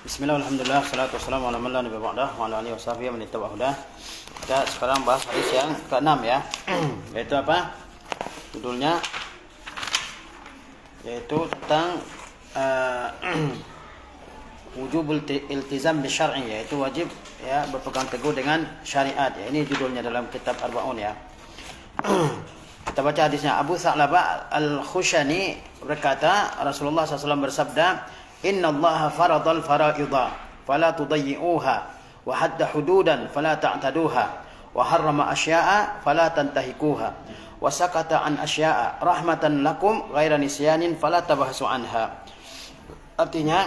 Bismillah, alhamdulillah, salatu wassalamu ala man la nabiyya ba'dah wa ala alihi washabihi man ittaba'a hudah. Kita sekarang bahas hadis yang ke-6 ya. Yaitu apa? Judulnya yaitu tentang wujubul iltizam bi syar'i, yaitu wajib ya berpegang teguh dengan syariat ya. Ini judulnya dalam kitab Arba'un ya. Kita baca hadisnya. Abu Tha'labah Al-Khushani berkata, Rasulullah SAW bersabda, Inna Allah faradal fara'idha fala tudayyi'uha wa hadda hududan fala ta'taduha wa harrama asya'a fala tantahikuha wa sakata an asya'a rahmatan lakum ghaira nisyanin fala tabahsu anha. Artinya,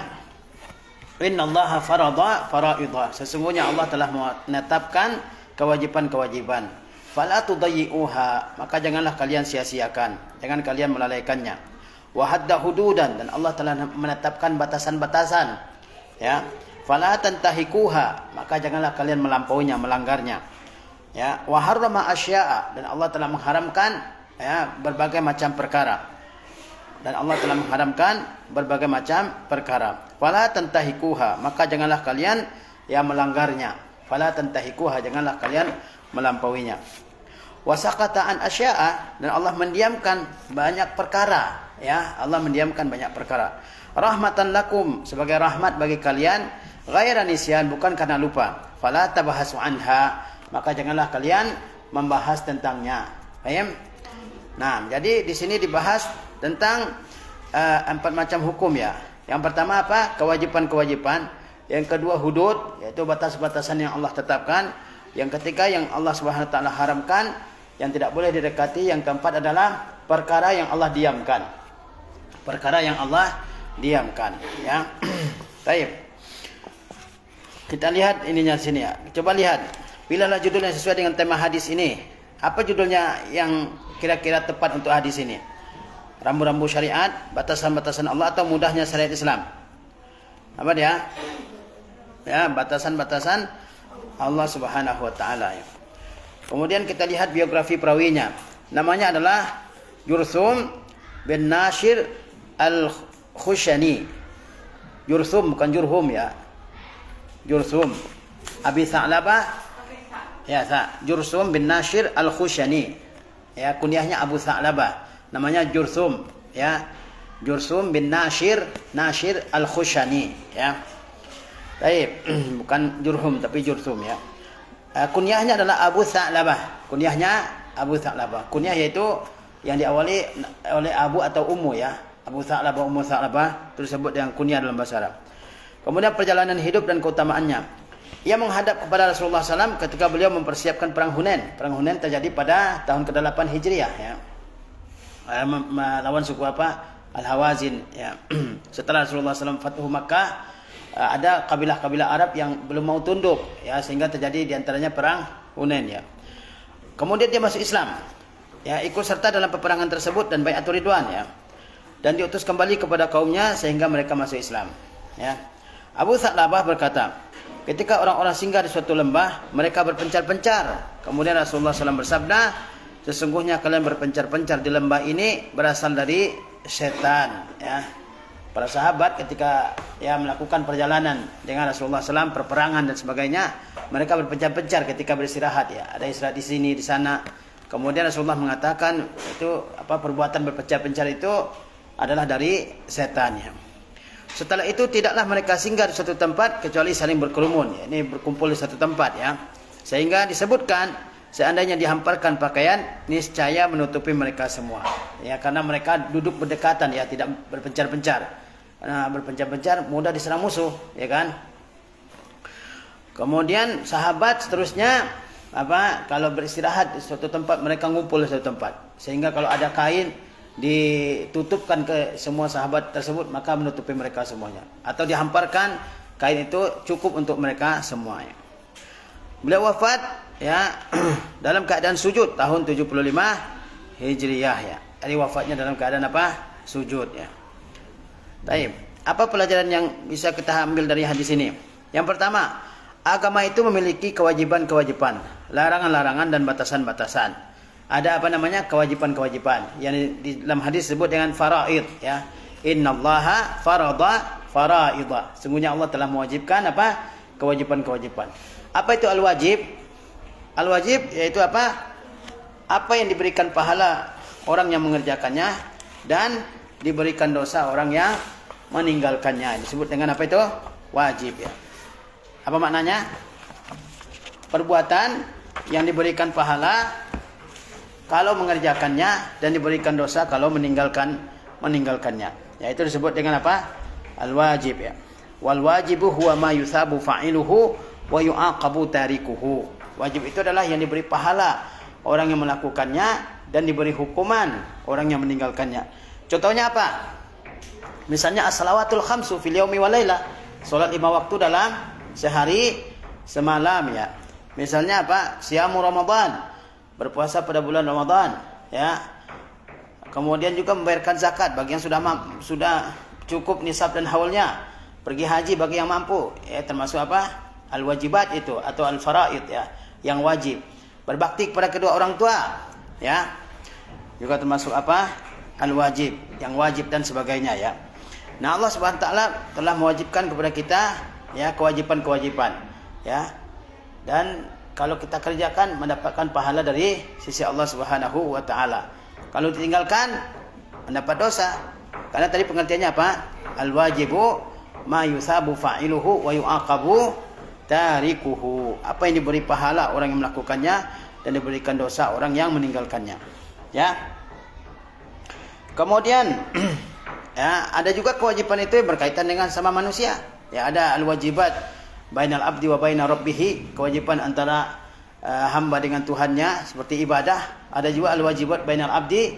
Inna Allah farada fara'idha, sesungguhnya Allah telah menetapkan kewajiban-kewajiban. Fala tudayyi'uha, maka janganlah kalian sia-siakan, jangan kalian melalaikannya. Wa hadda hududan, dan Allah telah menetapkan batasan-batasan ya. Fala tantahikuha, maka janganlah kalian melampauinya, melanggarnya ya. Wa harrama asya'a, dan Allah telah mengharamkan ya berbagai macam perkara, dan Allah telah mengharamkan berbagai macam perkara. Fala tantahikuha, maka janganlah kalian ya melanggarnya. Fala tantahikuha, janganlah kalian melampauinya. Wasaqata an asya'a, dan Allah mendiamkan banyak perkara ya. Allah mendiamkan banyak perkara. Rahmatan lakum, sebagai rahmat bagi kalian, ghaira nisyan, bukan karena lupa. Fala tabahasu anha, maka janganlah kalian membahas tentangnya. Paham? Nah, jadi di sini dibahas tentang 4 macam hukum ya. Yang pertama apa? Kewajiban-kewajiban. Yang kedua hudud, yaitu batas-batasan yang Allah tetapkan. Yang ketiga yang Allah Subhanahu wa taala haramkan, yang tidak boleh didekati. Yang keempat adalah perkara yang Allah diamkan. Perkara yang Allah diamkan ya. Baik. Kita lihat ininya sini ya. Coba lihat. Pilihlah judul yang sesuai dengan tema hadis ini. Apa judulnya yang kira-kira tepat untuk hadis ini? Rambu-rambu syariat, batasan-batasan Allah, atau mudahnya syariat Islam? Apa dia? Ya, batasan-batasan Allah Subhanahu wa taala ya. Kemudian kita lihat biografi perawinya. Namanya adalah Jurthum bin Nashir Al-Khushani. Jurthum, bukan Jurhum ya. Jurthum. Abi Tha'labah. Ya, Jurthum bin Nashir Al-Khushani. Ya, kunyahnya Abu Tha'labah. Namanya Jurthum ya. Jurthum bin Nashir Al-Khushani ya. Baik, bukan Jurhum tapi Jurthum ya. Kunyahnya adalah Abu Tha'labah. Kunyahnya Abu Tha'labah. Kunyah yaitu yang diawali oleh Abu atau Ummu ya. Abu Tha'labah, Ummu Tha'labah, itu disebut dengan kunyah dalam bahasa Arab. Kemudian perjalanan hidup dan keutamaannya. Ia menghadap kepada Rasulullah SAW ketika beliau mempersiapkan perang Hunain. Perang Hunain terjadi pada tahun ke-8 Hijriah ya. Melawan suku apa? Al-Hawazin ya. Setelah Rasulullah SAW Fathu Makkah, ada kabilah-kabilah Arab yang belum mau tunduk ya, sehingga terjadi diantaranya perang Hunain ya. Kemudian dia masuk Islam ya, ikut serta dalam peperangan tersebut dan bai'atul ridwan ya, dan diutus kembali kepada kaumnya sehingga mereka masuk Islam ya. Abu Tha'labah berkata, ketika orang-orang singgah di suatu lembah, mereka berpencar-pencar. Kemudian Rasulullah SAW bersabda, sesungguhnya kalian berpencar-pencar di lembah ini berasal dari setan ya. Para sahabat ketika ya melakukan perjalanan dengan Rasulullah SAW, perperangan dan sebagainya, mereka berpencar-pencar ketika beristirahat ya. Ada istirahat di sini, di sana. Kemudian Rasulullah mengatakan itu apa, perbuatan berpencar-pencar itu adalah dari setan ya. Setelah itu tidaklah mereka singgah di suatu tempat kecuali saling berkerumun ya. Ini berkumpul di satu tempat ya. Sehingga disebutkan seandainya dihamparkan pakaian, niscaya menutupi mereka semua ya, karena mereka duduk berdekatan ya, tidak berpencar-pencar. Nah, berpencar-pencar mudah diserang musuh ya kan. Kemudian sahabat seterusnya apa, kalau beristirahat di suatu tempat, mereka ngumpul di suatu tempat, sehingga kalau ada kain ditutupkan ke semua sahabat tersebut, maka menutupi mereka semuanya, atau dihamparkan kain itu cukup untuk mereka semuanya. Beliau wafat ya dalam keadaan sujud tahun 75 Hijriah ya. Jadi wafatnya dalam keadaan apa? Sujud ya. Baik, apa pelajaran yang bisa kita ambil dari hadis ini? Yang pertama, agama itu memiliki kewajiban-kewajiban, larangan-larangan dan batasan-batasan. Ada apa namanya? Kewajiban-kewajiban yang di dalam hadis disebut dengan faraid ya. Innallaha farada faraidha. Sungguhnya Allah telah mewajibkan apa? Kewajiban-kewajiban. Apa itu al-wajib? Al-wajib yaitu apa? Apa yang diberikan pahala orang yang mengerjakannya dan diberikan dosa orang yang meninggalkannya. Disebut dengan apa itu? Wajib ya. Apa maknanya? Perbuatan yang diberikan pahala kalau mengerjakannya dan diberikan dosa kalau meninggalkannya. Ya, itu disebut dengan apa? Al-wajib ya. Wal wajibu huwa ma yuthabu fa'iluhu wa yu'aqabu tarikuhu. Wajib itu adalah yang diberi pahala orang yang melakukannya dan diberi hukuman orang yang meninggalkannya. Contohnya apa? Misalnya as-salawatul khamsu fil yaumi wal laila. Salat 5 waktu dalam sehari semalam ya. Misalnya apa? Siyamu Ramadan. Berpuasa pada bulan Ramadan ya. Kemudian juga membayarkan zakat bagi yang sudah cukup nisab dan haulnya. Pergi haji bagi yang mampu ya, termasuk apa? Al-wajibat itu atau al-faraid ya, yang wajib. Berbakti kepada kedua orang tua ya. Juga termasuk apa? Al-wajib, yang wajib dan sebagainya ya. Nah, Allah Subhanahu wa taala telah mewajibkan kepada kita ya kewajiban-kewajiban ya. Dan kalau kita kerjakan mendapatkan pahala dari sisi Allah Subhanahu wa taala. Kalau ditinggalkan mendapat dosa. Karena tadi pengertiannya apa? Al-wajibu ma yusabu fa'iluhu wa yu'aqabu tarikuhu. Apa yang diberi pahala orang yang melakukannya dan diberikan dosa orang yang meninggalkannya. Ya. Kemudian ya, ada juga kewajiban itu yang berkaitan dengan sama manusia. Ya, ada al-wajibat bainal abdi wa baina rabbih, kewajiban antara hamba dengan Tuhannya seperti ibadah. Ada juga al-wajibat bainal abdi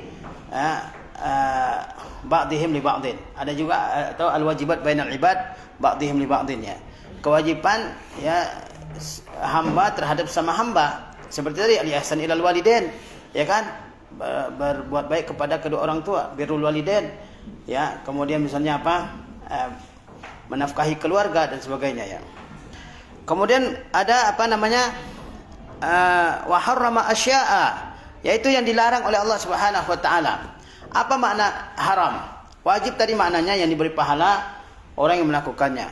ba'dihim li ba'din. Ada juga atau al-wajibat bainal ibad ba'dihim li ba'din ya. Kewajiban ya hamba terhadap sama hamba. Seperti tadi al-ihsan ilal walidain, ya kan? Berbuat baik kepada kedua orang tua, birrul walidain. Ya, kemudian misalnya apa? Menafkahi keluarga dan sebagainya ya. Kemudian ada apa namanya? Wa harrama asya'a, yaitu yang dilarang oleh Allah Subhanahu wa taala. Apa makna haram? Wajib tadi maknanya yang diberi pahala orang yang melakukannya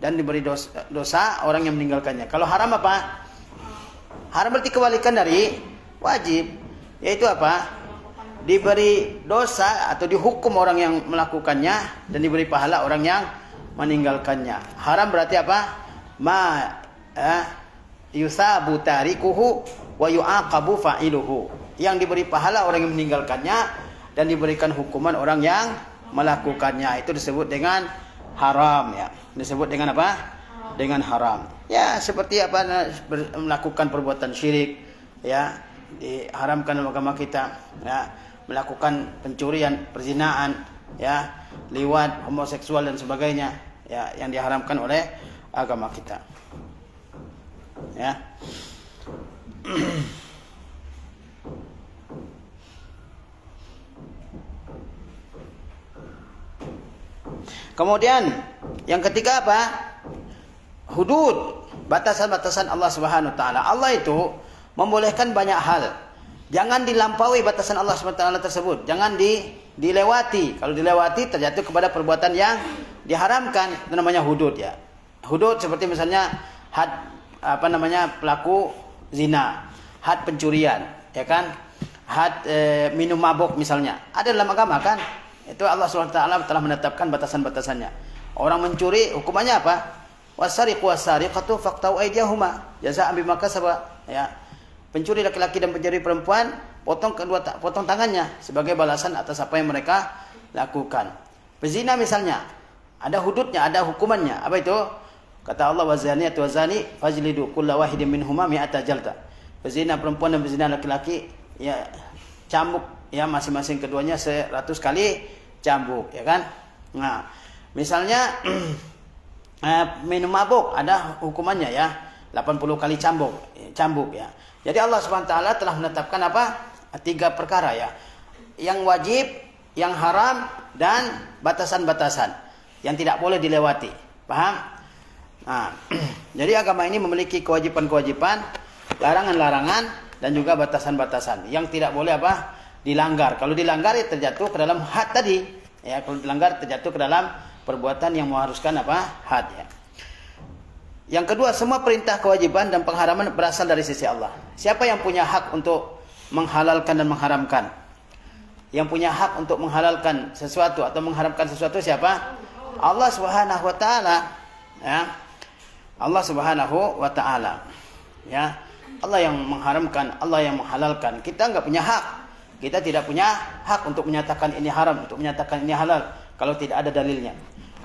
dan diberi dosa orang yang meninggalkannya. Kalau haram apa? Haram berarti kebalikan dari wajib, yaitu apa? Diberi dosa atau dihukum orang yang melakukannya dan diberi pahala orang yang meninggalkannya. Haram berarti apa? Ma yusabu tarikuhu wa yu'aqabu fa'iluhu. Yang diberi pahala orang yang meninggalkannya dan diberikan hukuman orang yang melakukannya. Itu disebut dengan haram ya. Disebut dengan apa? Dengan haram. Ya, seperti apa? Melakukan perbuatan syirik ya, diharamkan dalam agama kita ya. Melakukan pencurian, perzinaan ya, liwat, homoseksual dan sebagainya ya, yang diharamkan oleh agama kita. Ya. Kemudian yang ketiga apa? Hudud, batasan-batasan Allah Subhanahu wa taala. Allah itu membolehkan banyak hal. Jangan dilampaui batasan Allah Subhanahu wa taala tersebut. Jangan dilewati. Kalau dilewati terjatuh kepada perbuatan yang diharamkan. Itu namanya hudud ya. Hudud seperti misalnya had pelaku zina, had pencurian, ya kan? Had minum mabuk misalnya. Ada dalam agama kan? Itu Allah SWT telah menetapkan batasan-batasannya. Orang mencuri hukumannya apa? Wasariqu wasariqatu faqta'u aydiyahuma jazaa'an bima kasaba. Ya. Pencuri laki-laki dan pencuri perempuan potong tangannya sebagai balasan atas apa yang mereka lakukan. Pezina misalnya, ada hududnya, ada hukumannya. Apa itu? Kata Allah, wazaniyatu wazani fajlidu kulla wahidin minhuma mi'ata jalda. Pezina perempuan dan pezina laki-laki ya cambuk ya masing-masing keduanya 100 kali cambuk, ya kan? Nah, misalnya minum mabuk ada hukumannya ya 80 kali cambuk ya. Jadi Allah Subhanahu wa taala telah menetapkan apa? 3 perkara ya. Yang wajib, yang haram dan batasan-batasan yang tidak boleh dilewati. Paham? Nah, jadi agama ini memiliki kewajiban-kewajiban, larangan-larangan dan juga batasan-batasan yang tidak boleh apa? Dilanggar. Kalau dilanggar terjatuh ke dalam had tadi. Ya, kalau dilanggar terjatuh ke dalam perbuatan yang mengharuskan apa? Had, ya. Yang kedua, semua perintah, kewajiban dan pengharaman berasal dari sisi Allah. Siapa yang punya hak untuk menghalalkan dan mengharamkan? Yang punya hak untuk menghalalkan sesuatu atau mengharamkan sesuatu siapa? Allah Subhanahu wa taala, ya. Allah Subhanahu wa taala. Ya. Allah yang mengharamkan, Allah yang menghalalkan. Kita enggak punya hak. Kita tidak punya hak untuk menyatakan ini haram, untuk menyatakan ini halal kalau tidak ada dalilnya.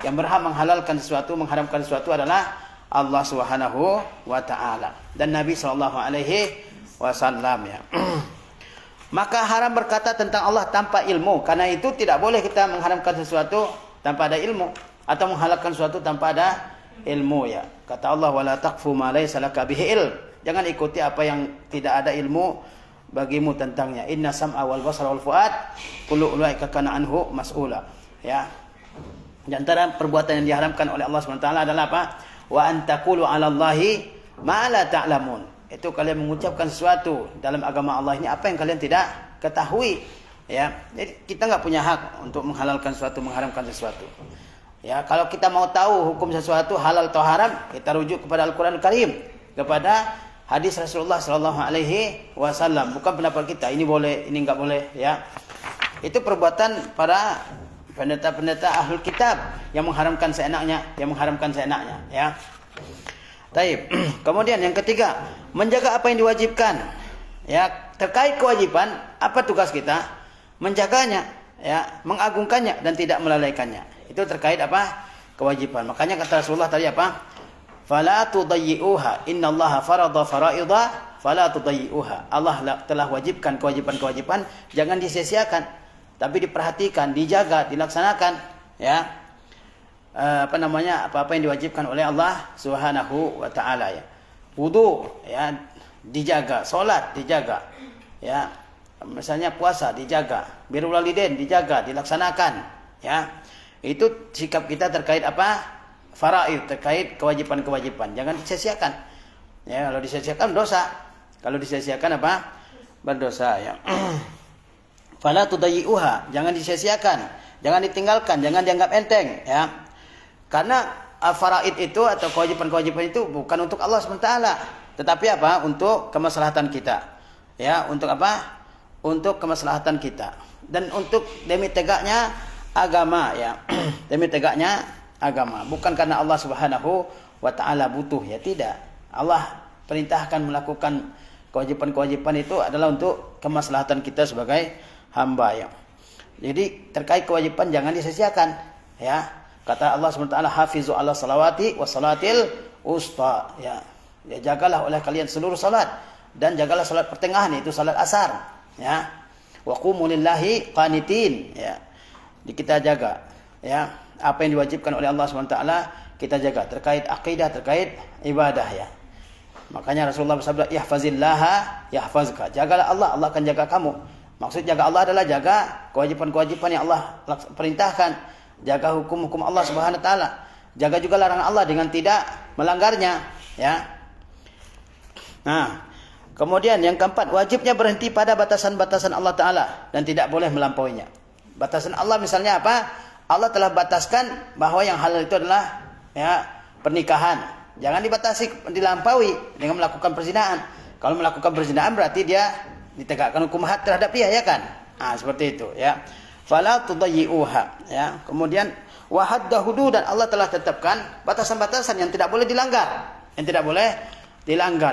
Yang berhak menghalalkan sesuatu, mengharamkan sesuatu adalah Allah Subhanahu wa taala dan Nabi sallallahu alaihi wasallam, ya. Maka haram berkata tentang Allah tanpa ilmu. Karena itu tidak boleh kita mengharamkan sesuatu tanpa ada ilmu atau menghalalkan sesuatu tanpa ada ilmu, ya. Kata Allah, wala taqfu ma laysa laka bihi ilm. Jangan ikuti apa yang tidak ada ilmu bagimu tentangnya. Inna sam'a wal basara wal fuad kullu ulaika kana anhu mas'ula, ya. Di antara perbuatan yang diharamkan oleh Allah SWT adalah apa? Wa antaqulu 'ala Allahi ma la ta'lamun. Itu kalian mengucapkan sesuatu dalam agama Allah ini apa yang kalian tidak ketahui, ya. Jadi kita enggak punya hak untuk menghalalkan sesuatu, mengharamkan sesuatu. Ya, kalau kita mau tahu hukum sesuatu halal atau haram, kita rujuk kepada Al-Qur'an Al-Karim, kepada hadis Rasulullah sallallahu alaihi wasallam, bukan pendapat kita ini boleh, ini enggak boleh, ya. Itu perbuatan para pendeta-pendeta ahlul kitab yang mengharamkan seenaknya, ya. Taib. Kemudian yang ketiga, menjaga apa yang diwajibkan. Ya, terkait kewajiban, apa tugas kita? Menjaganya, ya, mengagungkannya dan tidak melalaikannya. Itu terkait apa? Kewajiban. Makanya kata Rasulullah tadi apa? Fala tudayyi'uha, innallaha farada faraidha fala tudayyi'uha. Allah telah wajibkan kewajiban-kewajiban, jangan disia-siakan, tapi diperhatikan, dijaga, dilaksanakan, ya. Apa-apa yang diwajibkan oleh Allah Subhanahu wa taala, ya. Wudu, ya, dijaga, salat dijaga, ya. Misalnya puasa dijaga, birrul walidain dijaga, dilaksanakan, ya. Itu sikap kita terkait apa? Faraid, terkait kewajiban-kewajiban. Jangan disia-siakan. Ya, kalau disia-siakan dosa. Kalau disia-siakan apa? Berdosa, ya. Fala tudayyi'uha, jangan disia-siakan, jangan ditinggalkan, jangan dianggap enteng, ya. Karena faraid itu atau kewajiban-kewajiban itu bukan untuk Allah SWT, tetapi apa? Untuk kemaslahatan kita. Ya, untuk apa? Untuk kemaslahatan kita dan untuk demi tegaknya agama, ya. Demi tegaknya agama, bukan karena Allah Subhanahu wa taala butuh, ya, tidak. Allah perintahkan melakukan kewajiban-kewajiban itu adalah untuk kemaslahatan kita sebagai hamba, ya. Jadi terkait kewajiban jangan disia-siakan, ya. Kata Allah SWT, hafizu ala salawati wa salatil usta, ya. Ya, jagalah oleh kalian seluruh salat dan jagalah salat pertengahan, itu salat asar, ya. Wa qumu lillahi qanitin, ya. Kita jaga, ya. Apa yang diwajibkan oleh Allah SWT kita jaga, terkait akidah, terkait ibadah, ya. Makanya Rasulullah bersabda, ihfazillaha yahfazka. Jagalah Allah, Allah akan jaga kamu. Maksud jaga Allah adalah jaga kewajiban-kewajiban yang Allah perintahkan. Jaga hukum-hukum Allah Subhanahu wa taala. Jaga juga larangan Allah dengan tidak melanggarnya, ya. Nah, kemudian yang keempat, wajibnya berhenti pada batasan-batasan Allah taala dan tidak boleh melampauinya. Batasan Allah misalnya apa? Allah telah bataskan bahwa yang halal itu adalah, ya, pernikahan. Jangan dibatasi, dilampaui dengan melakukan perzinahan. Kalau melakukan perzinahan berarti dia ditegakkan hukum had terhadap dia, ya kan? Nah, seperti itu, ya. Fala tudayyi'uha, ya. Kemudian wa hadda hududan, Allah telah tetapkan batasan-batasan yang tidak boleh dilanggar,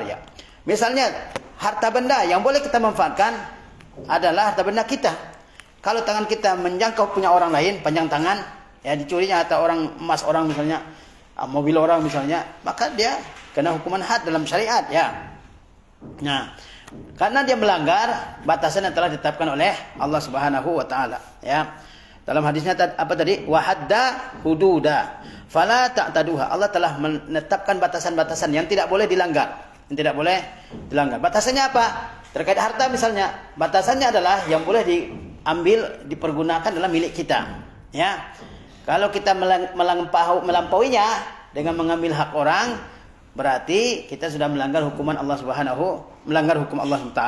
ya. Misalnya harta benda yang boleh kita manfaatkan adalah harta benda kita. Kalau tangan kita menjangkau punya orang lain, panjang tangan, ya, dicurinya atau orang emas orang misalnya, mobil orang misalnya, maka dia kena hukuman had dalam syariat, ya. Nah, karena dia melanggar batasan yang telah ditetapkan oleh Allah Subhanahu wa taala, ya. Dalam hadisnya apa tadi? Wa hadda hududa fala ta'taduha. Allah telah menetapkan batasan-batasan yang tidak boleh dilanggar, Batasannya apa? Terkait harta misalnya, batasannya adalah yang boleh diambil, dipergunakan adalah milik kita, ya. Kalau kita melampauinya dengan mengambil hak orang, berarti kita sudah melanggar hukum Allah SWT.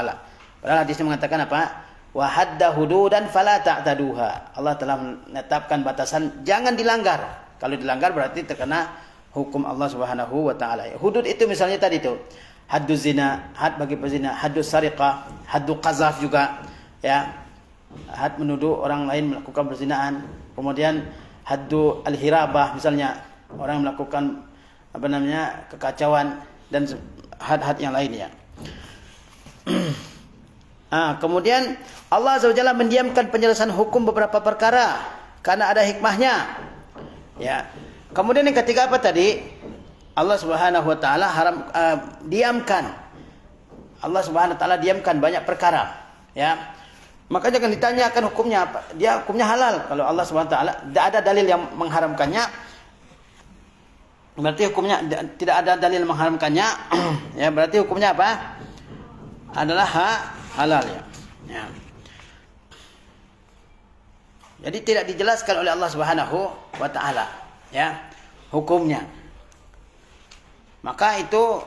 Padahal hadisnya mengatakan apa? Wa hadda hududan fala ta'taduha. Allah telah menetapkan batasan, jangan dilanggar. Kalau dilanggar berarti terkena hukum Allah Subhanahu wa taala. Hudud itu misalnya tadi itu hadduz zina, had bagi pezina, haddus sariqah, haddul qazaf juga ya. Had menuduh orang lain melakukan perzinaan. Kemudian haddu al-hirabah misalnya orang melakukan kekacauan dan had-had yang lainnya. Kemudian Allah Azza wa Jalla mendiamkan penjelasan hukum beberapa perkara karena ada hikmahnya. Ya. Kemudian yang ketiga apa tadi? Allah Subhanahu wa taala diamkan. Allah Subhanahu wa taala diamkan banyak perkara, ya. Maka jangan ditanyakan hukumnya apa. Dia hukumnya halal. Kalau Allah Subhanahu wa taala tidak ada dalil yang mengharamkannya, berarti hukumnya tidak ada dalil yang mengharamkannya, ya berarti hukumnya apa? Adalah halal ya. Ya. Jadi tidak dijelaskan oleh Allah Subhanahu wa taala ya hukumnya. Maka itu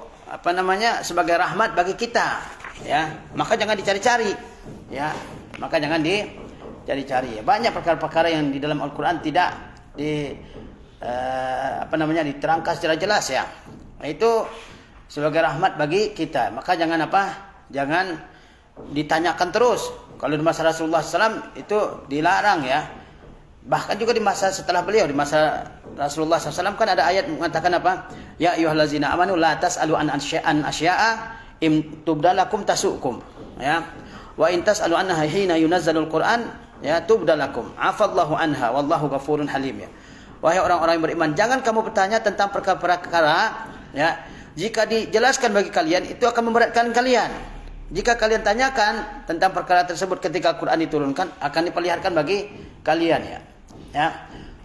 sebagai rahmat bagi kita ya. Maka jangan dicari-cari ya. Maka jangan dicari-cari ya. Banyak perkara-perkara yang di dalam Al-Qur'an tidak diterangkan secara jelas ya. Itu sebagai rahmat bagi kita. Maka jangan jangan ditanyakan terus. Kalau di masa Rasulullah SAW itu dilarang ya. Bahkan juga di masa setelah beliau, di masa Rasulullah SAW kan ada ayat mengatakan apa? Ya ayyuhallazina amanu la tas'alu an asya'a im tubdalakum tasukum. Ya. Wa in tas'alu anha hina yunazzalul Qur'an ya tubdalakum. Afallahu anha wallahu ghafurun halim ya. Wahai orang-orang yang beriman, jangan kamu bertanya tentang perkara-perkara ya. Jika dijelaskan bagi kalian itu akan memberatkan kalian. Jika kalian tanyakan tentang perkara tersebut ketika Quran diturunkan, akan diperlihatkan bagi kalian ya. Ya.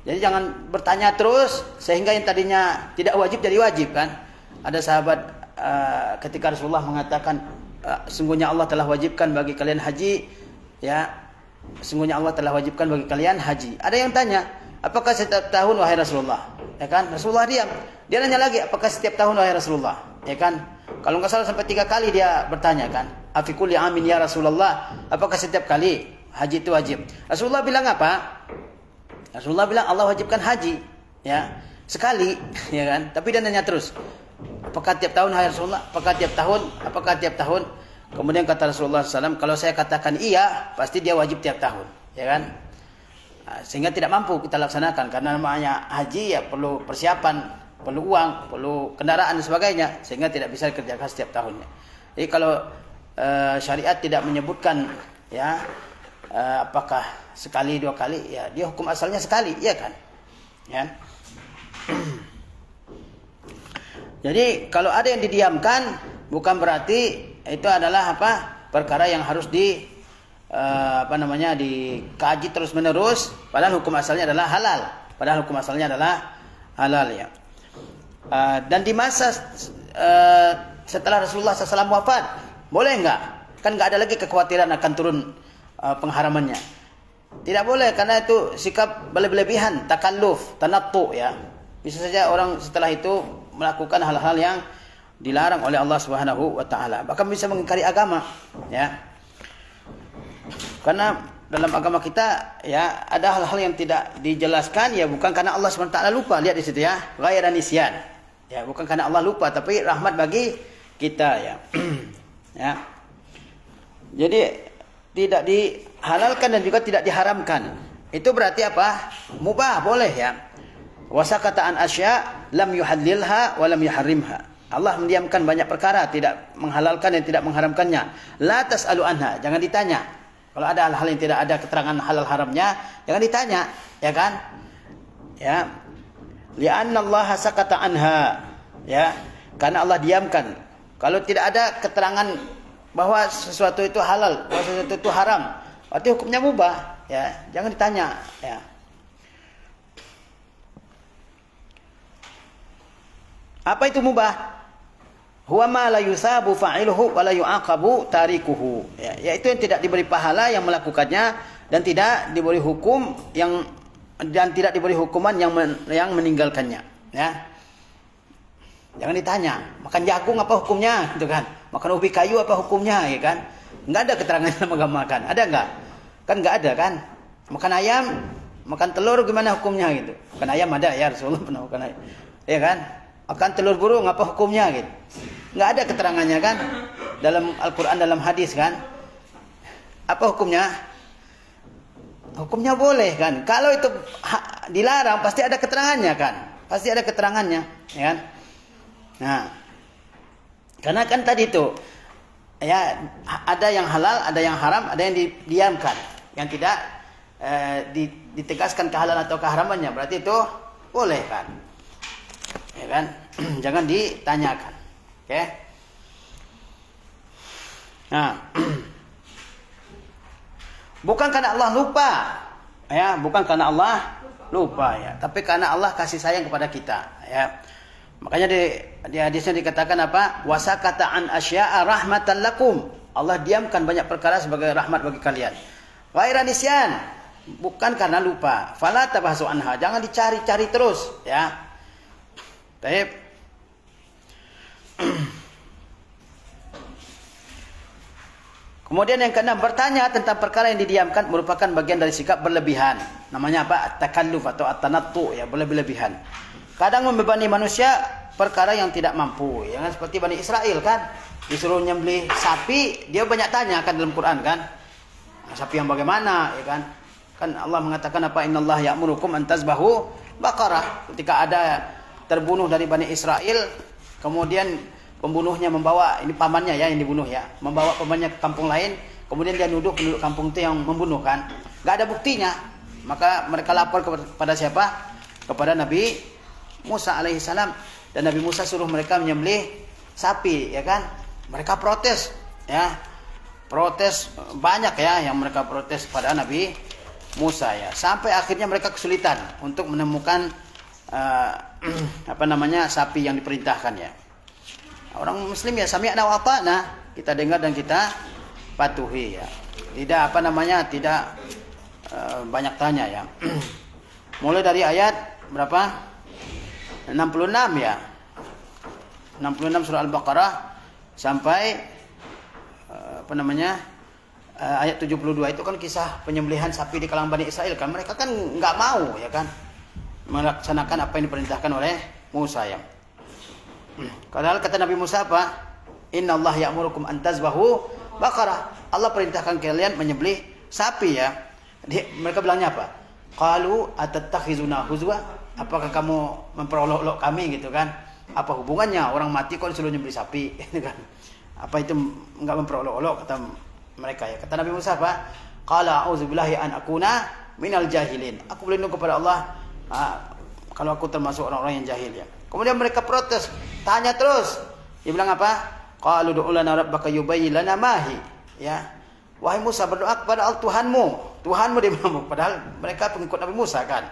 Jadi jangan bertanya terus sehingga yang tadinya tidak wajib jadi wajib kan. Ada sahabat ketika Rasulullah mengatakan sungguhnya Allah telah wajibkan bagi kalian haji ya. Sungguhnya Allah telah wajibkan bagi kalian haji. Ada yang tanya, apakah setiap tahun wahai Rasulullah? Ya kan? Rasulullah diam. Dia nanya lagi, apakah setiap tahun wahai Rasulullah? Ya kan? Kalau enggak salah sampai 3 kali dia bertanya kan. Afi kulli amin ya Rasulullah, apakah setiap kali haji itu wajib? Rasulullah bilang apa? Rasulullah bilang Allah wajibkan haji ya sekali ya kan. Tapi dia nanya terus, apakah tiap tahun wahai Rasulullah? Apakah tiap tahun? Apakah tiap tahun? Kemudian kata Rasulullah SAW, kalau saya katakan iya, pasti dia wajib tiap tahun, ya kan? Sehingga tidak mampu kita laksanakan karena namanya haji ya perlu persiapan, perlu uang, perlu kendaraan dan sebagainya, sehingga tidak bisa dikerjakan setiap tahunnya. Jadi kalau syariat tidak menyebutkan ya apakah sekali 2 kali, ya dia hukum asalnya sekali, ya kan? Ya. Jadi kalau ada yang didiamkan bukan berarti itu adalah perkara yang harus dikaji terus menerus, padahal hukum asalnya adalah halal. Padahal hukum asalnya adalah halal ya. Dan di masa setelah Rasulullah SAW wafat, boleh enggak? Kan enggak ada lagi kekhawatiran akan turun pengharamannya. Tidak boleh karena itu sikap berlebihan, takalluf, tanattu ya. Bisa saja orang setelah itu melakukan hal-hal yang dilarang oleh Allah Subhanahu wa taala. Bahkan bisa mengingkari agama ya. Karena dalam agama kita ya ada hal-hal yang tidak dijelaskan ya bukan karena Allah Subhanahu wa taala lupa. Lihat di situ ya, ghairan nisyan. Ya, bukan karena Allah lupa tapi rahmat bagi kita ya. Ya. Jadi tidak dihalalkan dan juga tidak diharamkan. Itu berarti apa? Mubah, boleh ya. Wasakata an asya lam yuhallilha wa lam yuharrimha. Allah mendiamkan banyak perkara, tidak menghalalkan dan tidak mengharamkannya. La tas'alu anha, jangan ditanya. Kalau ada hal-hal yang tidak ada keterangan halal haramnya, jangan ditanya, ya kan? Ya. Li'anna Allah sakata anha. Ya, karena Allah diamkan. Kalau tidak ada keterangan bahwa sesuatu itu halal, bahwa sesuatu itu haram, berarti hukumnya mubah, ya. Jangan ditanya, ya. Apa itu mubah? Huwa ma la yusabu fa'iluhu wa la yu'aqabu tarikuhu. Ya, yaitu yang tidak diberi pahala yang melakukannya dan tidak diberi hukum dan tidak diberi hukuman yang meninggalkannya, ya. Jangan ditanya, makan jagung apa hukumnya, gitu kan? Makan ubi kayu apa hukumnya, ya kan? Enggak ada keterangan dalam agama kan? Ada enggak? Kan enggak ada kan? Makan ayam Makan telur gimana hukumnya gitu. Makan ayam ada ya, Rasulullah pernah makan ayam. Ya kan? Makan telur burung apa hukumnya gitu. Enggak ada keterangannya kan? Dalam Al-Qur'an, dalam hadis kan? Apa hukumnya? Hukumnya boleh kan? Kalau itu dilarang pasti ada keterangannya kan? Pasti ada keterangannya, ya kan? Nah, karena kan tadi itu ya ada yang halal, ada yang haram, ada yang didiamkan, yang tidak ditegaskan kehalalan atau keharamannya, berarti itu boleh kan? Ya kan? Jangan ditanyakan. Oke? Nah, bukan karena Allah lupa, ya, bukan karena Allah lupa ya, tapi karena Allah kasih sayang kepada kita, ya. Makanya di hadisnya dikatakan apa? Wasakata an asya'a rahmatan lakum. Allah diamkan banyak perkara sebagai rahmat bagi kalian. Ghairan nisyan, bukan karena lupa. Fala tabasu anha, jangan dicari-cari terus, ya. Baik. Kemudian yang keenam, bertanya tentang perkara yang didiamkan merupakan bagian dari sikap berlebihan. Namanya apa? At-takalluf atau at-tanattu, ya, berlebihan. Kadang membebani manusia perkara yang tidak mampu, ya kan? Seperti Bani Israel kan, disuruh nyembelih sapi, dia banyak tanya kan dalam Quran kan, sapi yang bagaimana, ya kan? Kan Allah mengatakan apa? Innallaha ya'murukum an tazbahu baqarah. Ketika ada terbunuh dari Bani Israel, kemudian pembunuhnya membawa, ini pamannya ya yang dibunuh ya, membawa pamannya ke kampung lain, kemudian dia nuduh penduduk kampung itu yang membunuh kan, nggak ada buktinya, maka mereka lapor kepada siapa? Kepada Nabi Musa alaihissalam, dan Nabi Musa suruh mereka menyembelih sapi, ya kan? Mereka protes, ya, protes banyak ya, yang mereka protes pada Nabi Musa ya, sampai akhirnya mereka kesulitan untuk menemukan apa namanya sapi yang diperintahkan ya. Orang Muslim ya sami'na wa ata'na, kita dengar dan kita patuhi ya. Tidak apa namanya, tidak banyak tanya ya. Mulai dari ayat berapa? 66 ya. 66 surah Al-Baqarah sampai apa namanya? Ayat 72 itu kan kisah penyembelihan sapi di kalangan Bani Israel kan. Mereka kan enggak mau ya kan melaksanakan apa yang diperintahkan oleh Musa ya. Padahal kata Nabi Musa apa? Inna Allah ya'murukum an tazbahu baqarah. Allah perintahkan kalian menyembelih sapi ya. Mereka bilangnya apa? Qalu atattakhizuna huzwa? Apakah kamu memperolok-olok kami gitu kan? Apa hubungannya orang mati kok disuruh nyembelih sapi gitu kan? Apa itu enggak memperolok-olok kata mereka ya. Kata Nabi Musa apa? Qala a'udzubillahi an akuna minal jahilin. Aku berlindung kepada Allah kalau aku termasuk orang-orang yang jahil ya. Kemudian mereka protes, tanya terus. Dia bilang apa? Qalu du'u lana rabbaka yubayyin lana mahi. Ya. Wahai Musa, berdoa kepada Tuhanmu. Tuhanmu dia bilang, padahal mereka pengikut Nabi Musa kan.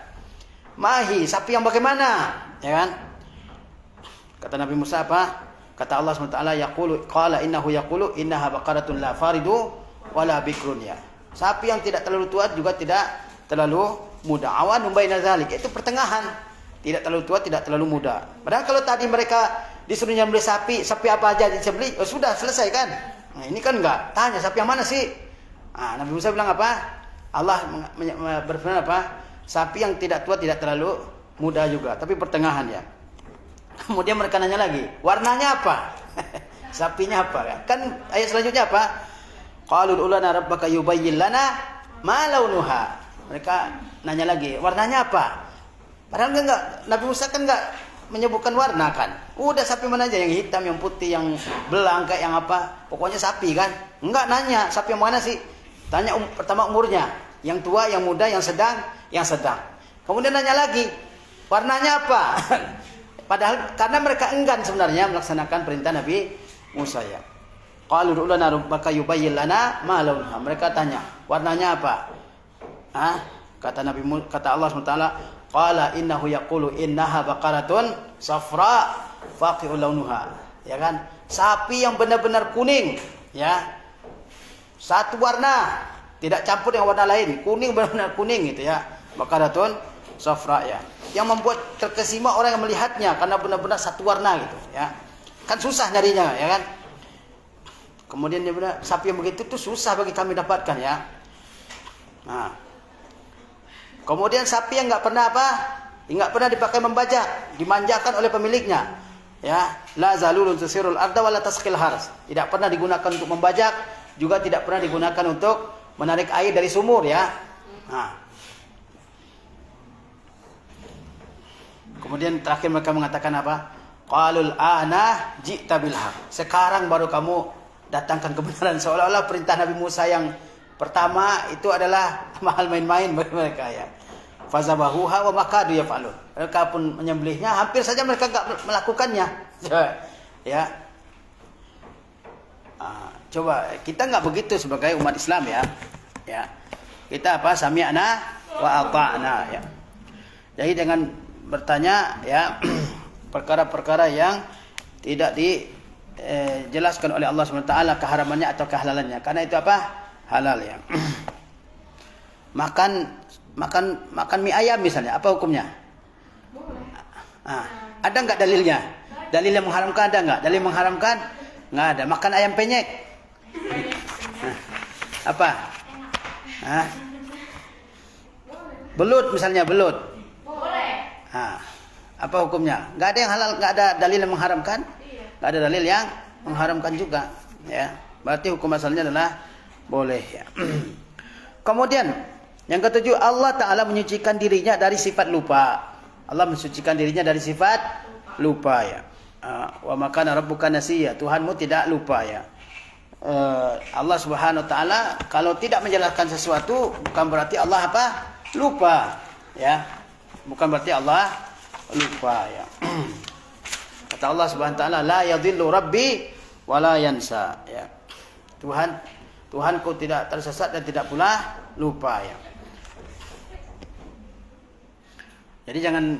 Mahi, sapi yang bagaimana? Ya kan? Kata Nabi Musa apa? Kata Allah SWT, yaqulu qala innahu yaqulu innaha baqaratun la faridu wala bikrun ya. Sapi yang tidak terlalu tua juga tidak terlalu muda. Awanun baina dzalik, itu pertengahan. Tidak terlalu tua, tidak terlalu muda. Padahal kalau tadi mereka disuruh nyembelih sapi apa aja disembelih, oh sudah selesai kan? Nah, ini kan enggak. Tanya sapi yang mana sih? Nah, Nabi Musa bilang apa? Allah berfirman apa? Sapi yang tidak tua, tidak terlalu muda juga, tapi pertengahan ya. Kemudian mereka nanya lagi, warnanya apa? Sapinya apa? Kan ayat selanjutnya apa? Qalu ulana rabbaka yubayyin lana ma launuha. Mereka nanya lagi, warnanya apa? Padahal enggak, Nabi Musa kan enggak menyebutkan warna kan. Udah sapi mana aja, yang hitam, yang putih, yang belang, kayak yang apa. Pokoknya sapi kan. Enggak nanya, sapi yang mana sih? Tanya pertama umurnya. Yang tua, yang muda, yang sedang, yang sedang. Kemudian nanya lagi, warnanya apa? Padahal karena mereka enggan sebenarnya melaksanakan perintah Nabi Musa ya. Qalu ud'u lana rabbaka yubayyin lana ma launuha. Mereka tanya, warnanya apa? Kata Allah SWT, qala innahu yaqulu innaha baqaratun safra faqi'u launuha. Ya kan? Sapi yang benar-benar kuning, ya. Satu warna, tidak campur dengan warna lain. Kuning, benar-benar kuning gitu ya. Baqaratun safra ya. Yang membuat terkesima orang yang melihatnya karena benar-benar satu warna gitu, ya. Kan susah nyarinya, ya kan? Kemudian dia bilang, sapi yang begitu tuh susah bagi kami dapatkan ya. Nah, Kemudian sapi yang enggak pernah apa? Enggak pernah dipakai membajak, dimanjakan oleh pemiliknya. Ya, la zalulun tusirul arda wala tasqil hars. Tidak pernah digunakan untuk membajak, juga tidak pernah digunakan untuk menarik air dari sumur ya. Nah. Kemudian terakhir mereka mengatakan apa? Qalul ana ji'ta bil haq. Sekarang baru kamu datangkan kebenaran, seolah-olah perintah Nabi Musa yang pertama itu adalah mahal main-main bagi mereka ya. Fazabahuha wa makadu yaf'alun. Mereka pun menyembelihnya, hampir saja mereka enggak melakukannya. Ya. Coba kita enggak begitu sebagai umat Islam ya. Ya. Kita apa? Sami'na wa ata'na ya. Jadi dengan bertanya ya perkara-perkara yang tidak dijelaskan oleh Allah SWT keharamannya atau kehalalannya. Karena itu apa? Halal ya. Makan mie ayam misalnya, apa hukumnya? Ada enggak dalilnya? Dalil yang mengharamkan ada enggak? Dalil mengharamkan? Enggak ada. Makan ayam penyet. Apa? Belut misalnya, belut. Boleh. Apa hukumnya? Enggak ada yang halal, enggak ada dalil yang mengharamkan? Enggak ada dalil yang mengharamkan juga, ya. Berarti hukum asalnya adalah boleh ya. Kemudian yang ketujuh, Allah Ta'ala menyucikan dirinya dari sifat lupa. Allah mensucikan dirinya dari sifat lupa ya. Wa makana rabbuka nasiya. Tuhanmu tidak lupa ya. Allah Subhanahu Wa Ta'ala kalau tidak menjelaskan sesuatu bukan berarti Allah apa? Lupa ya. Bukan berarti Allah lupa ya. Kata Allah Subhanahu Wa Ta'ala, la yadhillu rabbi wa la yansa ya. Tuhanku tidak tersesat dan tidak pula lupa ya. Jadi jangan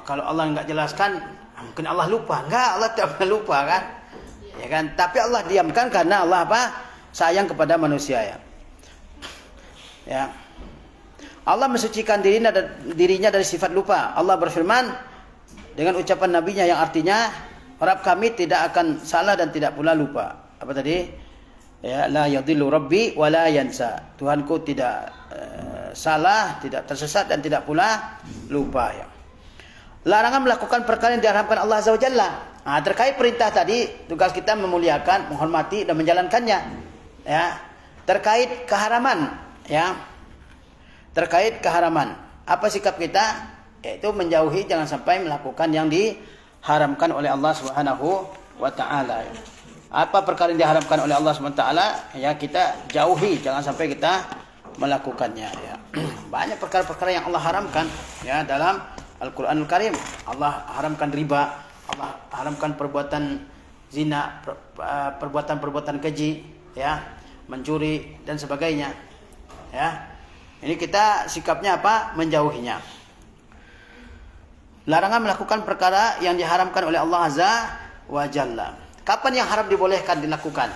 kalau Allah enggak jelaskan, mungkin Allah lupa. Enggak, Allah tidak pernah lupa kan? Ya kan? Tapi Allah diamkan karena Allah apa? Sayang kepada manusia ya. Ya. Allah mensucikan dirinya dari sifat lupa. Allah berfirman dengan ucapan nabinya yang artinya, Rabb kami tidak akan salah dan tidak pula lupa. Apa tadi? Ya, la yadhillu rabbi wa la yansa. Tuhanku tidak salah, tidak tersesat dan tidak pula lupa ya. Larangan melakukan perkara yang diharamkan Allah Azza wa Jalla. Terkait perintah tadi, tugas kita memuliakan, menghormati dan menjalankannya. Ya. Terkait keharaman, ya. Terkait keharaman, apa sikap kita? Yaitu menjauhi, jangan sampai melakukan yang diharamkan oleh Allah Subhanahu wa Ta'ala. Apa perkara yang diharamkan oleh Allah Subhanahu wa Ta'ala, ya kita jauhi, jangan sampai kita melakukannya ya. Banyak perkara-perkara yang Allah haramkan ya dalam Al-Qur'anul Karim. Allah haramkan riba, Allah haramkan perbuatan zina, perbuatan-perbuatan keji ya, mencuri dan sebagainya. Ya. Ini kita sikapnya apa? Menjauhinya. Larangan melakukan perkara yang diharamkan oleh Allah Azza wa Jalla. Kapan yang haram dibolehkan dilakukan?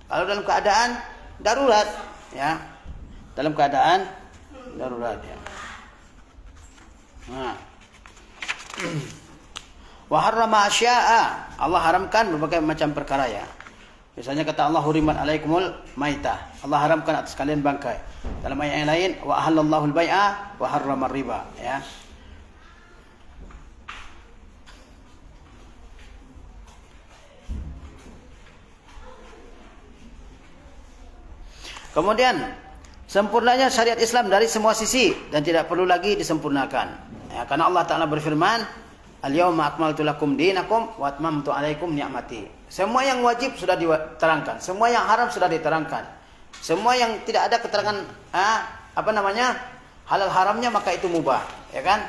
Kalau dalam keadaan darurat, ya. Dalam keadaan darurat, ya. Wa harrama asya'a. Allah haramkan berbagai macam perkara ya. Misalnya kata Allah, hurimat alaikumul maitah. Allah haramkan atas kalian bangkai. Dalam ayat yang lain, wa ahallallahu al-bai'a wa harrama riba, ya. Kemudian sempurnanya syariat Islam dari semua sisi dan tidak perlu lagi disempurnakan. Ya, karena Allah Ta'ala berfirman, al-yawma akmaltu lakum dinakum wa atmamtu alaikum ni'mati. Semua yang wajib sudah diterangkan, semua yang haram sudah diterangkan. Semua yang tidak ada keterangan halal haramnya maka itu mubah, ya kan?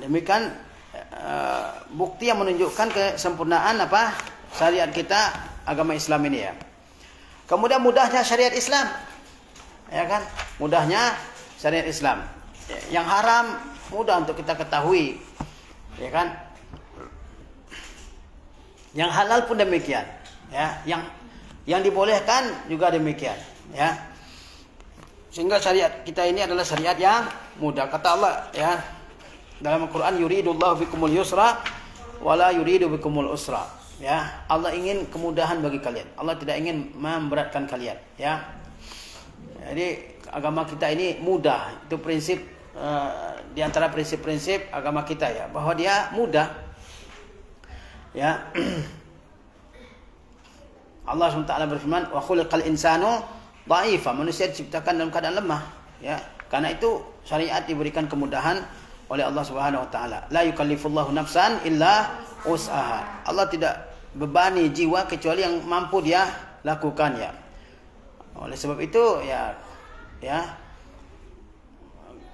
Demikian bukti yang menunjukkan kesempurnaan syariat kita, agama Islam ini ya. Kemudian mudahnya syariat Islam, ya kan? Mudahnya syariat Islam. Yang haram mudah untuk kita ketahui, ya kan? Yang halal pun demikian, ya. Yang dibolehkan juga demikian, ya. Sehingga syariat kita ini adalah syariat yang mudah. Kata Allah, ya, dalam Al-Quran, yuridullahu bikumul yusra wala yuridu bikumul usra. Ya, Allah ingin kemudahan bagi kalian. Allah tidak ingin memberatkan kalian, ya. Jadi agama kita ini mudah. Itu prinsip di antara prinsip-prinsip agama kita ya, bahwa dia mudah. Ya. Allah SWT berfirman, "Wa khuliqal insanu dha'ifa." Manusia diciptakan dalam keadaan lemah, ya. Karena itu syariat diberikan kemudahan oleh Allah Subhanahu wa taala. La yukallifullahu nafsan illa wus'aha. Allah tidak bebani jiwa kecuali yang mampu dia lakukan ya. Oleh sebab itu ya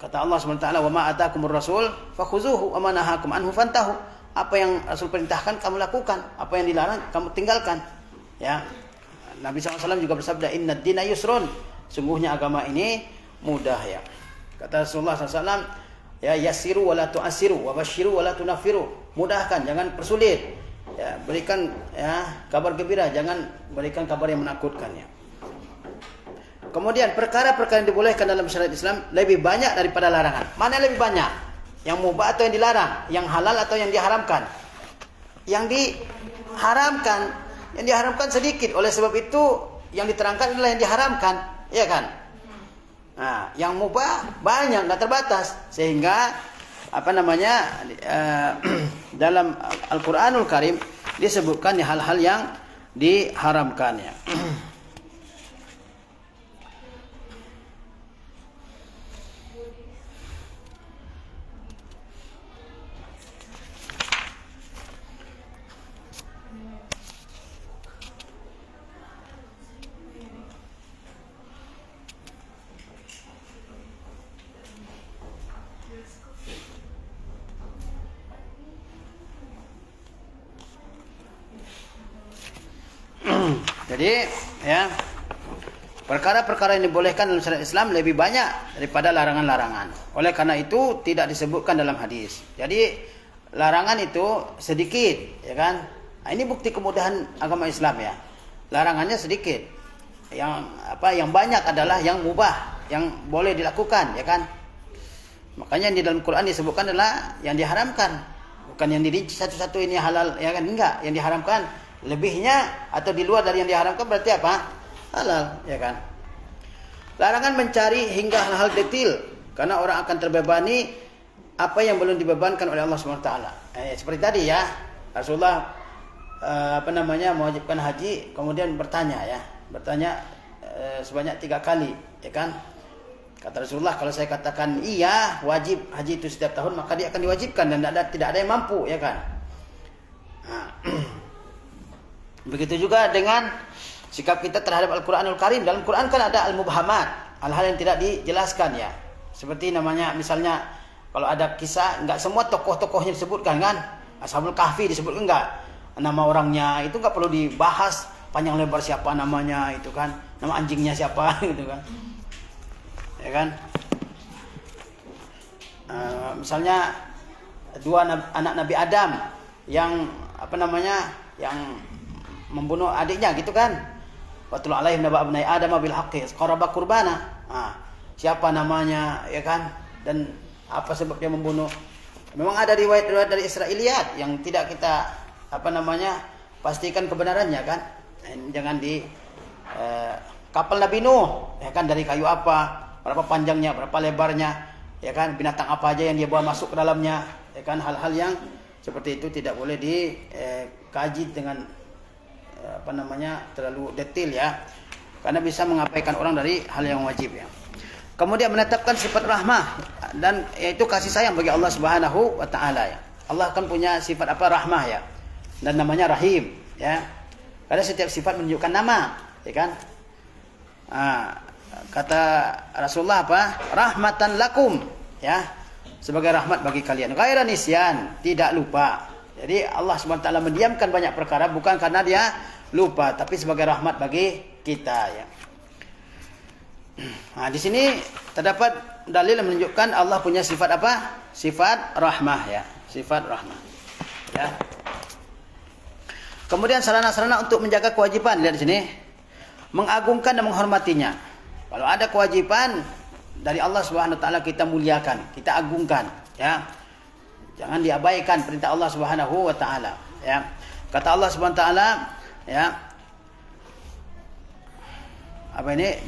kata Allah SWT, "Wa ma atakumur rasul fakhuzuhu wa ma nahakum anhu fantahu." Apa yang Rasul perintahkan kamu lakukan, apa yang dilarang kamu tinggalkan. Ya. Nabi SAW juga bersabda, "Innad dina yusrun." Sungguhnya agama ini mudah ya. Kata Rasulullah SAW, ya, yassiru wa la tu'assiru wa basyiru wa la tunaffiru. Mudahkan, jangan persulit. Ya, berikan ya kabar gembira, jangan berikan kabar yang menakutkan ya. Kemudian perkara-perkara yang dibolehkan dalam syariat Islam lebih banyak daripada larangan. Mana yang lebih banyak? Yang mubah atau yang dilarang? Yang halal atau yang diharamkan? Yang diharamkan sedikit. Oleh sebab itu yang diterangkan adalah yang diharamkan, ya kan? Nah, yang mubah banyak, enggak terbatas, sehingga dalam Al-Qur'anul Karim disebutkan hal-hal yang diharamkan ya. Jadi, ya, perkara-perkara yang dibolehkan dalam syariat Islam lebih banyak daripada larangan-larangan. Oleh karena itu tidak disebutkan dalam hadis. Jadi larangan itu sedikit, ya kan? Nah, ini bukti kemudahan agama Islam ya. Larangannya sedikit. Yang banyak adalah yang mubah, yang boleh dilakukan, ya kan? Makanya di dalam Quran disebutkan adalah yang diharamkan, bukan yang dirinci satu-satu ini halal, ya kan? Enggak, yang diharamkan lebihnya atau di luar dari yang diharamkan berarti apa? Halal, ya kan? Larangan mencari hingga hal-hal detail, karena orang akan terbebani apa yang belum dibebankan oleh Allah SWT. Seperti tadi ya, Rasulullah mewajibkan haji, kemudian bertanya sebanyak 3 kali, ya kan? Kata Rasulullah, kalau saya katakan iya wajib haji itu setiap tahun, maka dia akan diwajibkan dan tidak ada yang mampu, ya kan? Nah, begitu juga dengan sikap kita terhadap Al-Quranul Karim. Dalam Quran kan ada al-mubhamat, hal-hal yang tidak dijelaskan ya. Seperti misalnya kalau ada kisah, enggak semua tokoh-tokohnya disebutkan kan. Ashabul Kahfi disebut enggak. Nama orangnya itu enggak perlu dibahas panjang lebar siapa namanya itu kan. Nama anjingnya siapa gitu kan. Ya kan? Misalnya 2 anak Nabi Adam yang yang membunuh adiknya gitu kan. Watul alaihim naba abnai Adam bil haqqi qaraba qurbana. Siapa namanya, ya kan? Dan apa sebab dia membunuh? Memang ada riwayat-riwayat dari Israiliyat yang tidak kita pastikan kebenarannya kan. Jangan di kapal Nabi Nuh, ya kan, dari kayu apa, berapa panjangnya, berapa lebarnya, ya kan, binatang apa aja yang dia bawa masuk ke dalamnya, ya kan, hal-hal yang seperti itu tidak boleh dikaji dengan terlalu detail ya, karena bisa mengabaikan orang dari hal yang wajib ya. Kemudian menetapkan sifat rahmah, dan yaitu kasih sayang bagi Allah Subhanahu wa taala ya. Allah kan punya sifat rahmah ya, dan namanya Rahim ya. Karena setiap sifat menunjukkan nama, ya kan? Kata Rasulullah rahmatan lakum ya, sebagai rahmat bagi kalian. Ghairan nisyan, tidak lupa. Jadi Allah SWT mendiamkan banyak perkara bukan karena dia lupa, tapi sebagai rahmat bagi kita ya. Nah, di sini terdapat dalil yang menunjukkan Allah punya sifat Sifat rahmah ya, sifat rahmah. Ya. Kemudian sarana-sarana untuk menjaga kewajiban, lihat di sini. Mengagungkan dan menghormatinya. Kalau ada kewajiban dari Allah Subhanahu wa taala, kita muliakan, kita agungkan ya. Jangan diabaikan perintah Allah Subhanahu wa taala ya. Kata Allah Subhanahu wa taala ya,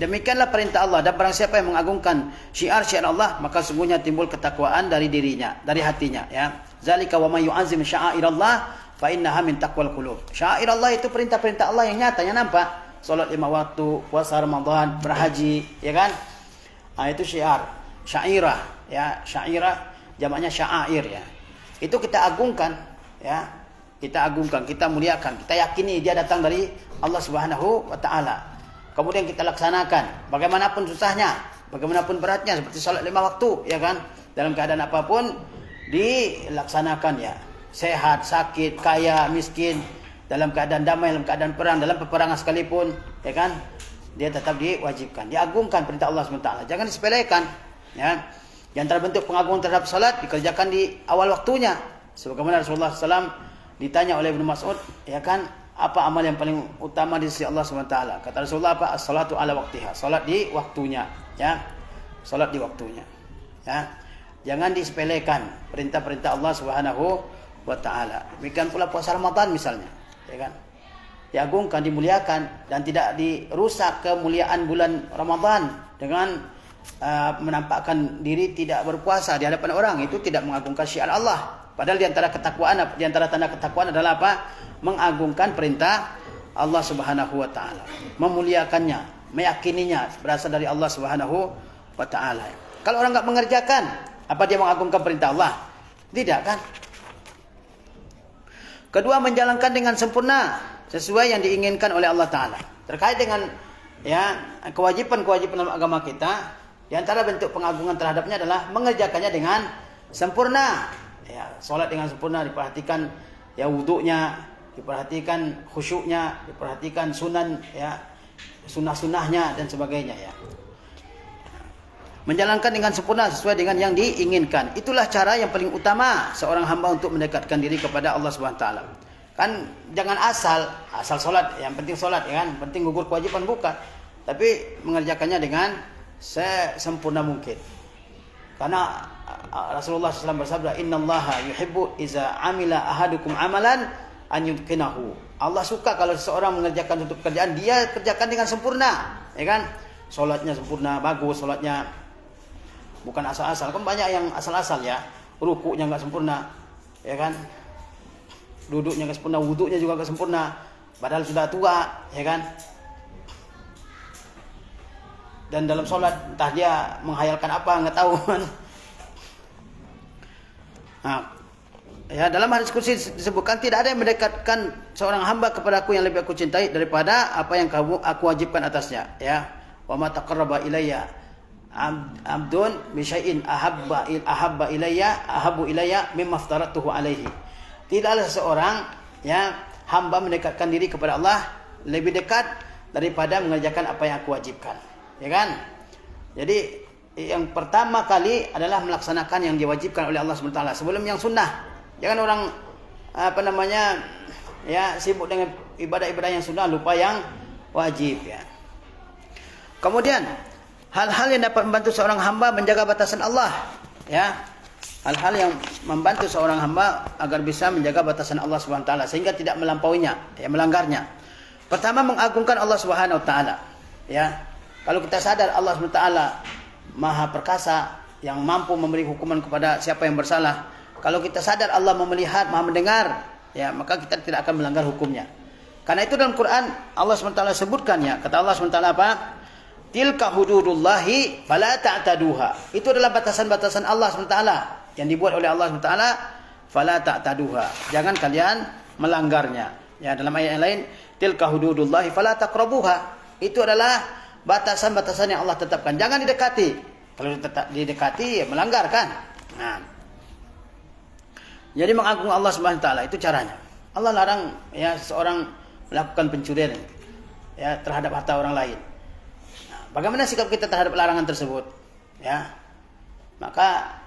Demikianlah perintah Allah, dan barang siapa yang mengagungkan syiar-syiar Allah, maka sungguhnya timbul ketakwaan dari dirinya, dari hatinya, ya. Zalika wa may yu'azzim sya'airallah fa innaha min taqwal qulub. Syiar Allah itu perintah-perintah Allah yang nyata, yang nampak. Salat 5 waktu, puasa Ramadan, berhaji, ya kan? Itu syairah, ya. Syairah jamaknya sya'air, ya. Itu kita agungkan, ya. Kita agungkan, kita muliakan, kita yakini dia datang dari Allah Subhanahu wa taala. Kemudian kita laksanakan, bagaimanapun susahnya, bagaimanapun beratnya, seperti salat 5 waktu, ya kan? Dalam keadaan apapun dilaksanakan, ya. Sehat, sakit, kaya, miskin, dalam keadaan damai, dalam keadaan perang, dalam peperangan sekalipun, ya kan? Dia tetap diwajibkan, diagungkan perintah Allah SWT. Jangan disepelekan, ya. Di antara bentuk pengagungan terhadap salat dikerjakan di awal waktunya. Sebagaimana Rasulullah SAW ditanya oleh Ibnu Mas'ud, ya kan? Apa amal yang paling utama di sisi Allah SWT? Kata Rasulullah apa? As-salatu ala waktiha. Salat di waktunya, ya. Salat di waktunya, ya. Jangan disepelekan perintah-perintah Allah Subhanahu wa taala. Demikian pula puasa Ramadan misalnya, ya kan? Diagungkan, dimuliakan, dan tidak dirusak kemuliaan bulan Ramadan dengan menampakkan diri tidak berpuasa di hadapan orang. Itu tidak mengagungkan syiar Allah. Padahal di antara ketakwaan, di antara tanda ketakwaan adalah apa? Mengagungkan perintah Allah Subhanahu wa taala, memuliakannya, meyakininya berasal dari Allah Subhanahu wa taala. Kalau orang enggak mengerjakan, apa dia mengagungkan perintah Allah? Tidak, kan? Kedua, menjalankan dengan sempurna sesuai yang diinginkan oleh Allah taala. Terkait dengan, ya, kewajiban-kewajiban dalam agama kita, di antara bentuk pengagungan terhadapnya adalah mengerjakannya dengan sempurna. Ya, salat dengan sempurna, diperhatikan, ya, wudunya, diperhatikan khusyuknya, diperhatikan sunan, ya, sunnah-sunnahnya dan sebagainya, ya. Menjalankan dengan sempurna sesuai dengan yang diinginkan. Itulah cara yang paling utama seorang hamba untuk mendekatkan diri kepada Allah Subhanahu wa taala. Kan jangan asal salat, yang penting salat, ya kan? Penting gugur kewajiban, bukan. Tapi mengerjakannya dengan sesempurna mungkin. Karena Rasulullah SAW bersabda, "Innallaha yuhibbu iza amila ahadukum amalan an yutqinahu." Allah suka kalau seseorang mengerjakan suatu pekerjaan, dia kerjakan dengan sempurna, ya kan? Salatnya sempurna, bagus salatnya. Bukan asal-asal. Kan banyak yang asal-asal, ya. Rukuknya enggak sempurna, ya kan? Duduknya enggak sempurna, wudunya juga enggak sempurna. Padahal sudah tua, ya kan? Dan dalam sholat entah dia menghayalkan apa, enggak tahu, kan? Nah, ya, dalam hadis qudsi disebutkan, tidak ada yang mendekatkan seorang hamba kepada aku yang lebih aku cintai daripada apa yang aku wajibkan atasnya, ya. Wa ma taqarraba ilayya abdun bi syai'in ahabba ilayya mimma aftaratuhu alaihi. Tidaklah seorang, ya, hamba mendekatkan diri kepada Allah lebih dekat daripada mengerjakan apa yang aku wajibkan, ya kan? Jadi yang pertama kali adalah melaksanakan yang diwajibkan oleh Allah SWT sebelum yang sunnah. Jangan orang ya, sibuk dengan ibadah-ibadah yang sunnah, lupa yang wajib, ya. Kemudian hal-hal yang dapat membantu seorang hamba menjaga batasan Allah, ya. Hal-hal yang membantu seorang hamba agar bisa menjaga batasan Allah SWT sehingga tidak melampauinya, ya, melanggarnya. Pertama, mengagungkan Allah Subhanahu wa taala, ya. Kalau kita sadar Allah SWT Maha perkasa yang mampu memberi hukuman kepada siapa yang bersalah. Kalau kita sadar Allah melihat, Maha mendengar, ya, maka kita tidak akan melanggar hukumnya. Karena itu dalam Quran Allah SWT sebutkan, ya, kata Allah SWT apa? Tilka hududullahi fala ta'taduha. Itu adalah batasan-batasan Allah SWT yang dibuat oleh Allah SWT, fala ta'taduha. Jangan kalian melanggarnya. Ya, dalam ayat yang lain, tilka hududullahi fala taqrabuha. Itu adalah batasan-batasan yang Allah tetapkan. Jangan didekati. Kalau didekati, ya, melanggar, kan? Nah. Jadi mengagung Allah Subhanahu wa taala itu caranya. Allah larang, ya, seseorang melakukan pencurian, ya, terhadap harta orang lain. Nah, bagaimana sikap kita terhadap larangan tersebut? Ya. Maka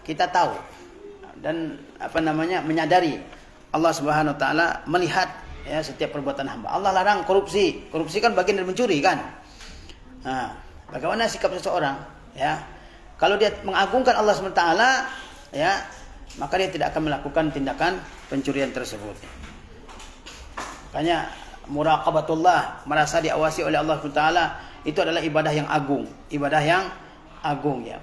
kita tahu dan menyadari Allah Subhanahu wa taala melihat, ya, setiap perbuatan hamba. Allah larang korupsi. Korupsi kan bagian dari mencuri, kan? Nah, bagaimana sikap seseorang, ya? Kalau dia mengagungkan Allah SWT, ya, maka dia tidak akan melakukan tindakan pencurian tersebut. Makanya muraqabatullah, merasa diawasi oleh Allah SWT, itu adalah ibadah yang agung, ibadah yang agung ya.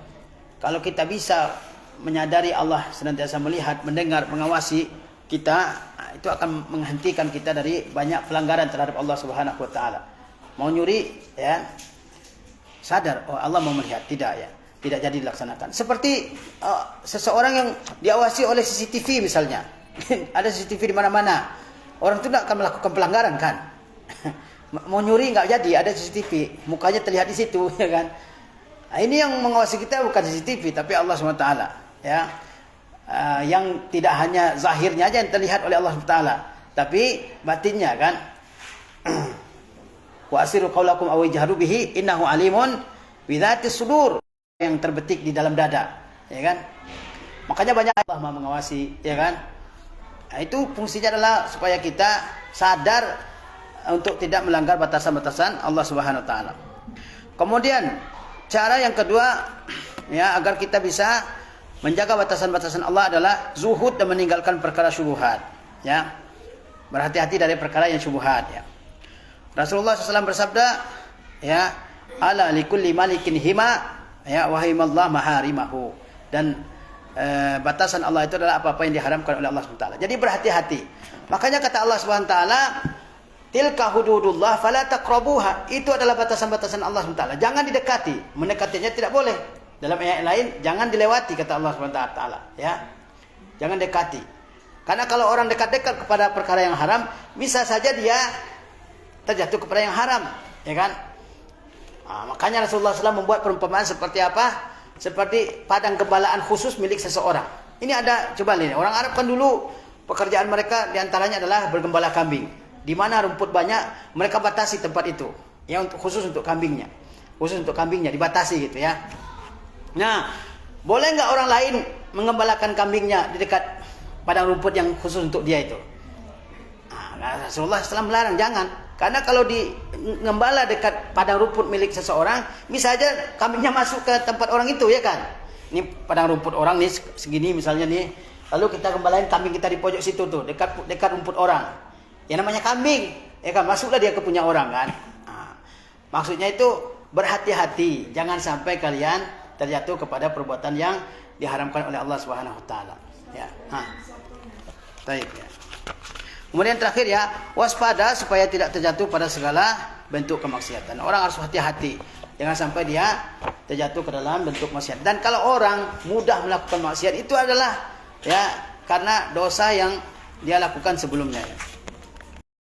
Kalau kita bisa menyadari Allah senantiasa melihat, mendengar, mengawasi kita, itu akan menghentikan kita dari banyak pelanggaran terhadap Allah Subhanahu wa taala. Mau nyuri ya, sadar oh Allah mau melihat, tidak ya, tidak jadi dilaksanakan. Seperti seseorang yang diawasi oleh CCTV misalnya. Ada CCTV di mana-mana. Orang itu tidak akan melakukan pelanggaran kan? Mau nyuri nggak jadi, ada CCTV, mukanya terlihat di situ ya kan. Nah, ini yang mengawasi kita bukan CCTV tapi Allah SWT ya. Yang tidak hanya zahirnya aja yang terlihat oleh Allah SWT, tapi batinnya kan. Wa asiru qaulakum aw ijharu bihi innahu alimun bidzatis sudur, yang terbetik di dalam dada ya kan. Makanya banyak Allah Maha mengawasi ya kan. Nah, itu fungsinya adalah supaya kita sadar untuk tidak melanggar batasan-batasan Allah Subhanahu wa taala. Kemudian cara yang kedua ya, agar kita bisa menjaga batasan-batasan Allah adalah zuhud dan meninggalkan perkara syubhat ya. Berhati-hati dari perkara yang syubhat ya. Rasulullah SAW bersabda ya, ala likulli malikin hima ya wa himallah maharimahu, dan batasan Allah itu adalah apa-apa yang diharamkan oleh Allah SWT. Jadi berhati-hati. Makanya kata Allah SWT, tilka hududullah fala taqrabuha, itu adalah batasan-batasan Allah SWT. Jangan didekati, mendekatinya tidak boleh. Dalam ayat lain, jangan dilewati kata Allah SWT ya. Jangan dekati. Karena kalau orang dekat-dekat kepada perkara yang haram, bisa saja dia terjatuh kepada yang haram, ya kan? Nah, makanya Rasulullah SAW membuat perumpamaan seperti apa? Seperti padang gembalaan khusus milik seseorang. Ini ada, coba lihat, orang Arab kan dulu pekerjaan mereka diantaranya adalah bergembala kambing. Di mana rumput banyak, mereka batasi tempat itu, ya, khusus untuk kambingnya, dibatasi gitu ya. Nah, boleh nggak orang lain mengembalakan kambingnya di dekat padang rumput yang khusus untuk dia itu? Nah, Rasulullah SAW melarang, jangan. Karena kalau ngembala dekat padang rumput milik seseorang, bisa aja kambingnya masuk ke tempat orang itu ya kan. Ini padang rumput orang nih segini misalnya nih, lalu kita gembalain kambing kita di pojok situ tuh, dekat rumput orang. Yang namanya kambing, ya kan, masuklah dia ke punya orang kan. Nah, maksudnya itu berhati-hati, jangan sampai kalian terjatuh kepada perbuatan yang diharamkan oleh Allah Subhanahu wa taala. Ya. Baik ya. Kemudian terakhir ya, waspada supaya tidak terjatuh pada segala bentuk kemaksiatan. Orang harus hati-hati, jangan sampai dia terjatuh ke dalam bentuk maksiat. Dan kalau orang mudah melakukan maksiat, itu adalah ya karena dosa yang dia lakukan sebelumnya ya.